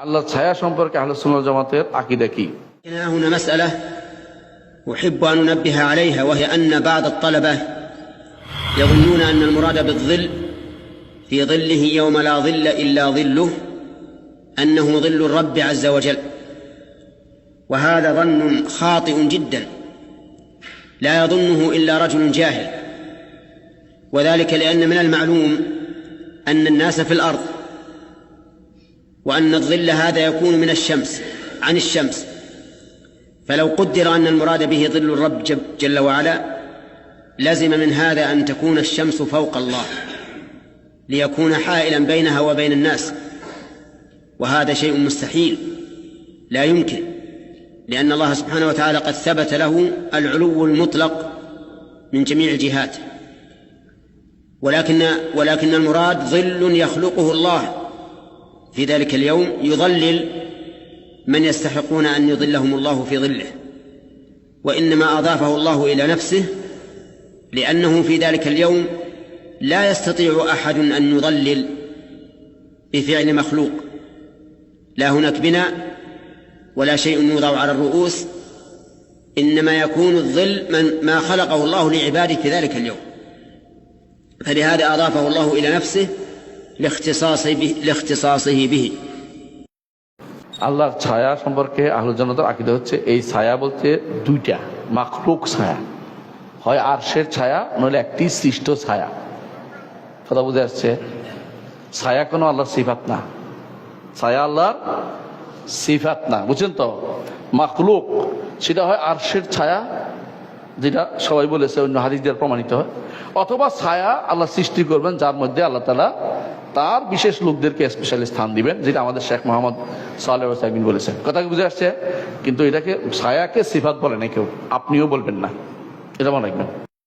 আল্লাহর ছায়া সম্পর্কে আহলে সুন্নাত জামাতের আকীদা কি? هنا مسألة أحب أن أنبه عليها، وهي أن بعض الطلبة يظنون أن المراد بالظل في ظله يوم لا ظل إلا ظله أنه ظل الرب عز وجل، وهذا ظن خاطئ جدا لا يظنه إلا رجل جاهل، وذلك لأن من المعلوم أن الناس في الأرض، وأن الظل هذا يكون من الشمس عن الشمس، فلو قدر أن المراد به ظل الرب جل وعلا لزم من هذا أن تكون الشمس فوق الله ليكون حائلا بينها وبين الناس، وهذا شيء مستحيل لا يمكن، لأن الله سبحانه وتعالى قد ثبت له العلو المطلق من جميع الجهات، ولكن المراد ظل يخلقه الله في ذلك اليوم يظلل من يستحقون أن يظلهم الله في ظله، وإنما أضافه الله إلى نفسه لأنه في ذلك اليوم لا يستطيع أحد أن يظلل بفعل مخلوق، لا هناك بناء ولا شيء يوضع على الرؤوس، إنما يكون الظل ما خلقه الله لعباده في ذلك اليوم، فلهذا أضافه الله إلى نفسه لاختصاصه به। আল্লাহর ছায়া সম্পর্কে আহলে জান্নাতের আকীদা হচ্ছে এই ছায়া বলতে দুইটা মাখলুক ছায়া, হয় আরশের ছায়া নইলে একটি সৃষ্ট ছায়া। কথা বুঝে আসছে? ছায়া কোনো আল্লাহর সিফাত না, ছায়া আল্লাহর সিফাত না, বুঝছেন তো? মাখলুক সেটা হয় আরশের ছায়া, যেটা সবাই বলেছে, অন্য হাদিস দিয়ে প্রমাণিত হয়, অথবা ছায়া আল্লাহ সৃষ্টি করবেন যার মধ্যে আল্লাহ তাআলা তার বিশেষ লোকদেরকে স্পেশালি স্থান দিবেন, যেটা আমাদের শেখ মোহাম্মদ সালেহ আল সাইবিন বলেছেন। কথা কি বুঝে আসছে? কিন্তু এটাকে ছায়াকে সিফাত বলে না কেউ, আপনিও বলবেন না, এটা মনে রাখবেন।